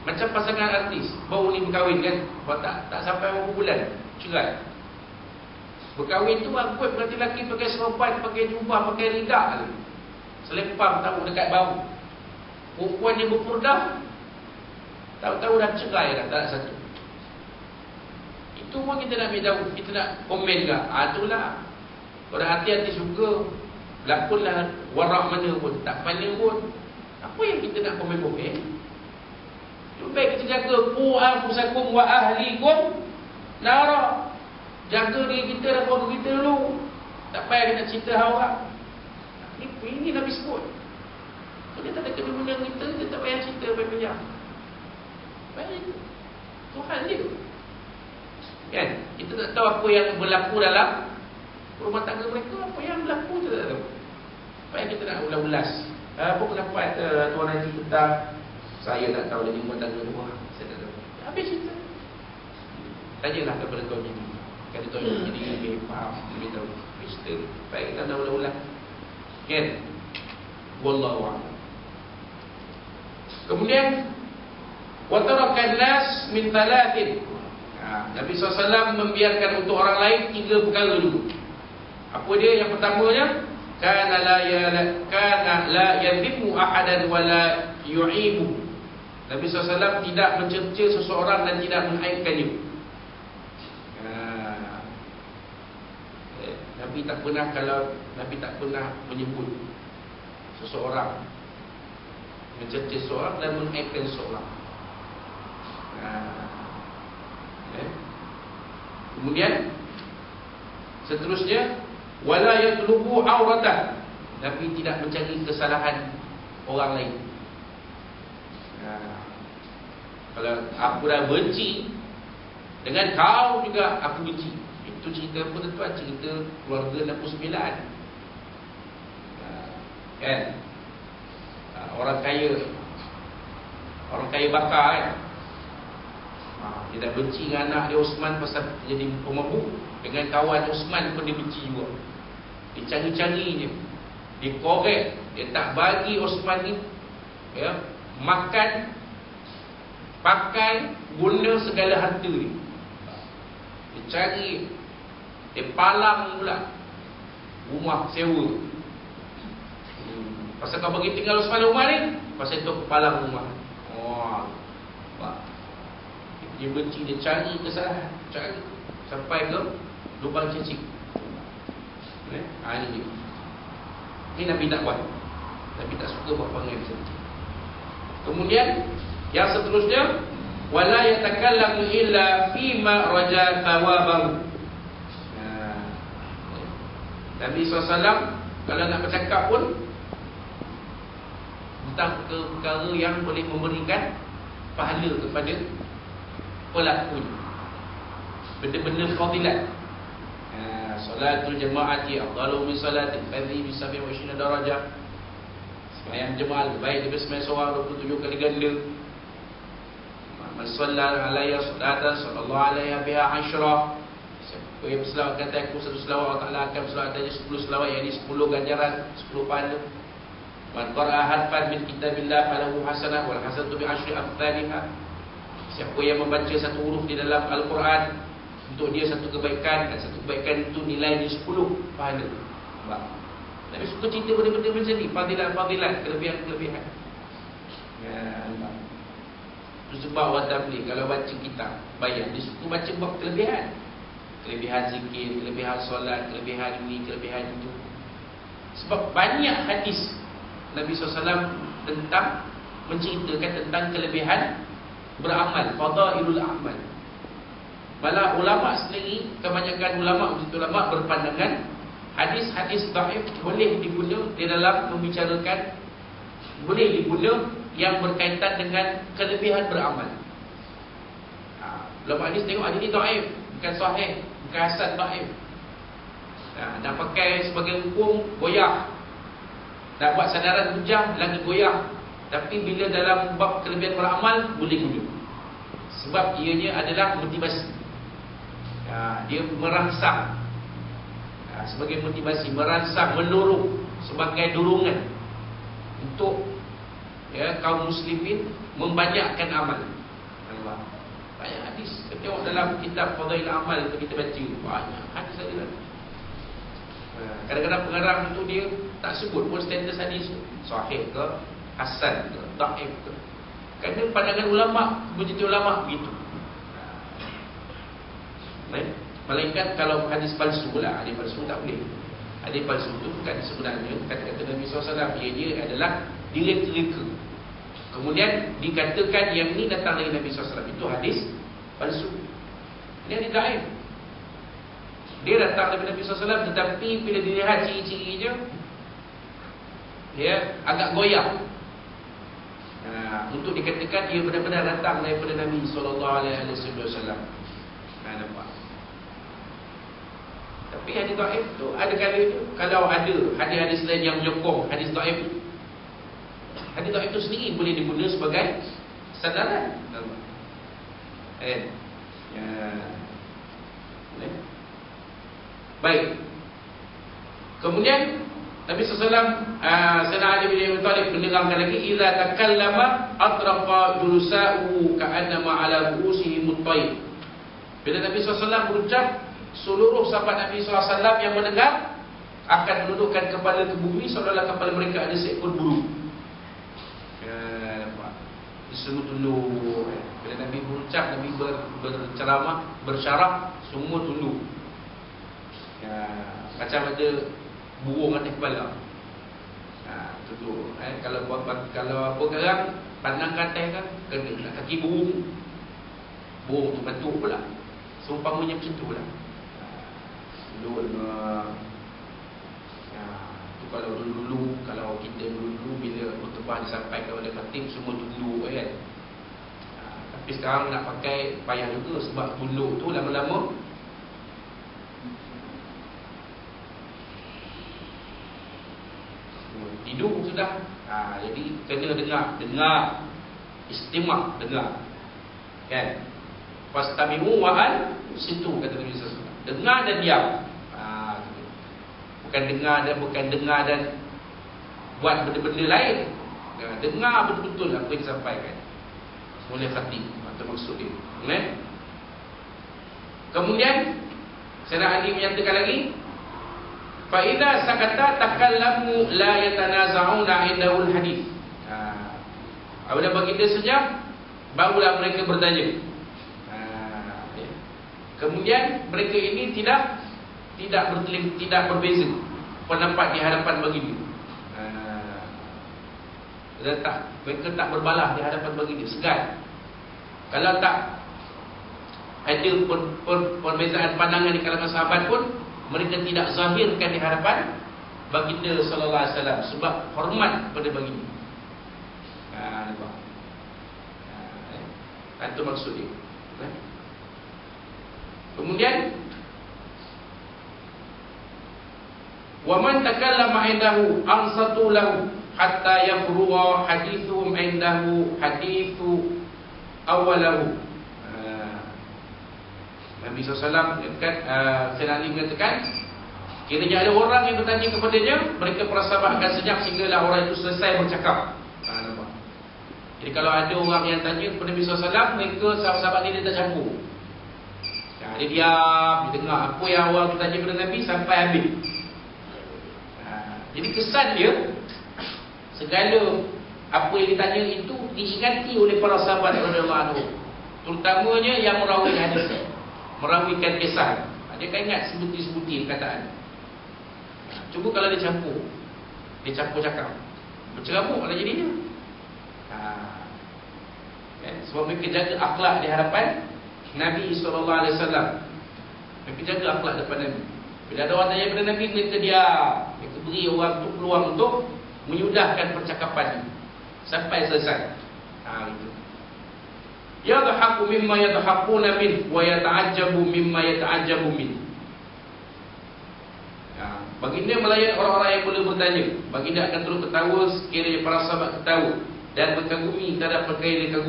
Macam pasangan artis baru ni berkahwin kan, tak sampai berapa bulan cerai. Berkahwin tu bagus, berarti lelaki pakai serban, pakai jubah, pakai ridak, selempang tahu dekat bahu. Perempuan yang berpurdah, tahu-tahu dah cerai dah, tak ada satu. Itu pun kita nak beritahu, kita nak komen ke? Itulah. Kalau hati-hati suka, lakonlah warak mana pun, tak mana pun. Apa yang kita nak komen-komen? Lebih baik kita jaga ku anfusakum wa ahlikum nara. Jaga diri kita dan keluarga kita dulu. Tak payah kita cerita awak. Ini Nabi sebut. Kalau dia tak ada kena guna kita, dia tak payah cerita banyak-banyak. Baik. Tuhan dia. Kan? Kita tak tahu apa yang berlaku dalam rumah tangga mereka. Apa yang berlaku kita tak tahu. Apa yang kita nak ulas-ulas. Apa pendapat Tuan Haji tentang saya tak tahu dari rumah tangga rumah. Saya tak tahu. Habis cerita. Tanyalah kepada Tuan Haji. Kata Tuan Haji jadi lebih faham, lebih tahu. Cerita. Baik, kita nak ulas-ulas. Kan? Wallahu a'lam. Kemudian wa tarakan nas min thalathin. Nabi SAW membiarkan untuk orang lain 3 perkara dulu. Apa dia? Yang pertamanya, kana la yadhimu ahadan wa la yu'ibu. Nabi SAW tidak mencerca seseorang dan tidak mengaibkan dia. Nabi tak pernah menyebut seseorang, mencerca seseorang dan mengaibkan seseorang. Kemudian seterusnya, wala yatlubu auratan. Nabi tidak mencari kesalahan orang lain. Kalau aku dah benci dengan kau juga aku benci. Itu cerita apa tuan? Cerita keluarga Nabi 9. Kan? Orang kaya bakar kan? Dia dah benci dengan anak dia Osman pasal jadi pemabuk. Dengan kawan Osman pun dia benci juga. Dia cari-cari je, dia korek, dia tak bagi Osman ni makan, pakai, guna segala harta ni. Dia cari, dia palang pula rumah sewa. Pasal kau bagi tinggal Osman rumah ni, pasal itu palang rumah. Dia benci, dia cari kesalahan, cari sampai ke lubang cicik. Ini dia. Ini Nabi tak buat. Nabi tak suka buat perangai macam tu. Kemudian yang seterusnya, wala yatakallamu illa fima raja thawabahu. Nabi SAW kalau nak bercakap pun tentang perkara yang boleh memberikan pahala kepada pelaku, benda-benda fadilat. Salatul jamaati afdalu min salatil fardhi bi 27 darajah. Sembahyang jemaah baik daripada sembahyang seorang 27 kali ganda. Man shalla alayya salatan sallallahu alaihi biha 10. Siapa yang berselawat kata aku satu selawat, Allah Taala akan berselawat atas 10 selawat, yakni 10 ganjaran, 10 pahala. Man qara'a harfan min kitabillah falahu hasanah wal hasanatu bi 10 amsalihha. Siapa yang membaca satu huruf di dalam Al-Quran, untuk dia satu kebaikan, dan satu kebaikan itu nilainya 10 pahala. Nabi suka cerita benda-benda macam ni, fadilat-fadilat, kelebihan-kelebihan. Itu sebab orang tabligh kalau baca kitab bayar, dia suka baca bab kelebihan. Kelebihan zikir, kelebihan solat, kelebihan ini, kelebihan itu. Sebab banyak hadis Nabi SAW tentang menceritakan tentang kelebihan beramal, fadailul amal. Malah ulama sendiri, kebanyakan ulama berpandangan hadis-hadis dhaif boleh diguna di dalam membicarakan, boleh diguna yang berkaitan dengan kelebihan beramal. Ulama hadis tengok hadis ni dhaif, bukan sahih, bukan hasan, dhaif. Nak pakai sebagai hukum goyah, nak buat sandaran hujah lagi goyah. Tapi bila dalam bab kelebihan beramal, boleh guna. Sebab ianya adalah motivasi. Dia merangsang, sebagai motivasi, merangsang, mendorong, sebagai dorongan untuk kaum muslimin membanyakkan amal. Allah. Banyak hadis. Kita tengok dalam kitab Fadail Amal tu kita baca, banyak hadis ada. Kadang-kadang pengarang itu dia tak sebut pun status hadis sahih ke, hasan ke, dhaif ke. Kerana pandangan ulama, berjati ulama begitu. Melainkan kalau hadis palsu pula, hadis palsu tak boleh. Hadis palsu itu bukan sebenarnya kata-kata Nabi SAW, dia adalah direka-reka. Kemudian dikatakan yang ni datang dari Nabi SAW, itu hadis palsu. Ini hadis dhaif. Dia datang dari Nabi SAW, tetapi bila dilihat ciri-cirinya, dia agak goyah. Untuk dikatakan ia benar-benar datang daripada Nabi SAW. Nampak? Tapi hadis dhaif tu ada kali tu, kalau ada hadis-hadis lain yang menyokong hadis dhaif tu, hadis dhaif itu sendiri boleh digunakan sebagai sandaran. Baik. Kemudian Nabi SAW, Sayyidina Ali bin Abi Thalib menerangkan lagi, idza takallama atraqa julusa'u ka'annama ala ru'usihi mut-tayr. Bila Nabi SAW berucap, seluruh sahabat Nabi SAW yang mendengar akan menundukkan kepala ke bumi seolah-olah kepala mereka ada seekor burung. Nampak? Disuruh tunduk. Bila Nabi berucap, Nabi berceramah, bersyarah, semua tunduk. Macam ada burung atas kepala. Tunduk. Kalau apa sekarang pandang ke atas kan, kena kaki burung. Burung tu bentuk pula. Seumpamanya macam tu pula. Tu kalau dulu-dulu, kalau kita dulu bila khutbah disampaikan oleh khatib, semua tunduk kan. Tapi sekarang nak pakai payah juga, sebab tunduk tu lama-lama tidur sudah. Jadi kena dengar istimak, dengar kan. Fastami'u wa'an situ, kata Nabi SAW. Dengar dan diam. Bukan dengar dan buat benda-benda lain. Dengar betul-betul apa yang disampaikan oleh khatib, atau maksud dia. Kemudian Sayyidina Ali menyatakan lagi, fa idza sakata takallamu la yatanaza'una indahul hadis. Apabila baginda senyap, barulah mereka bertanya. Kemudian mereka ini tidak berbeza pendapat di hadapan baginda. Mereka tak berbalah di hadapan baginda, segan. Kalau tak ada perbezaan pandangan di kalangan sahabat pun, mereka tidak zahirkan di hadapan baginda sallallahu alaihi wasallam sebab hormat kepada baginda. Nampak? Itu maksud dia. Kemudian wa man takallama indahu ansatu lahu hatta yafrugha hadithuhum indahu hadithu awalahu. Nabi SAW mengatakan, Sayyidina Ali mengatakan, kiranya ada orang yang bertanya kepadanya, mereka para sahabat akan senyap sehinggalah orang itu selesai bercakap. Jadi kalau ada orang yang tanya kepada Nabi SAW, mereka sahabat-sahabat ini tak campur. Dia diam, dia dengar apa yang orang tu tanya kepada Nabi sampai habis. Jadi kesan dia, segala apa yang ditanya itu diingati oleh para sahabat radhiyallahu anhu, terutamanya yang merawi hadis, merawikan kisah. Dia akan ingat sebutir-sebutir perkataan. Cuba kalau dia campur cakap, berceramuk lah jadinya. Sebab mereka jaga akhlak di hadapan Nabi SAW. Mereka jaga akhlak depan Nabi. Bila ada orang tanya kepada Nabi, mereka diam. Mereka beri orang tu peluang untuk menyudahkan percakapan sampai selesai. Itu. Yadhaku mimma yadhakuna min wa yata'ajjabu mimma yata'ajjabu min. Baginda melayan orang-orang yang boleh bertanya. Baginda akan terus ketawa sekiranya para sahabat ketawa, dan berkagumi terhadap perkara yang dikagumi.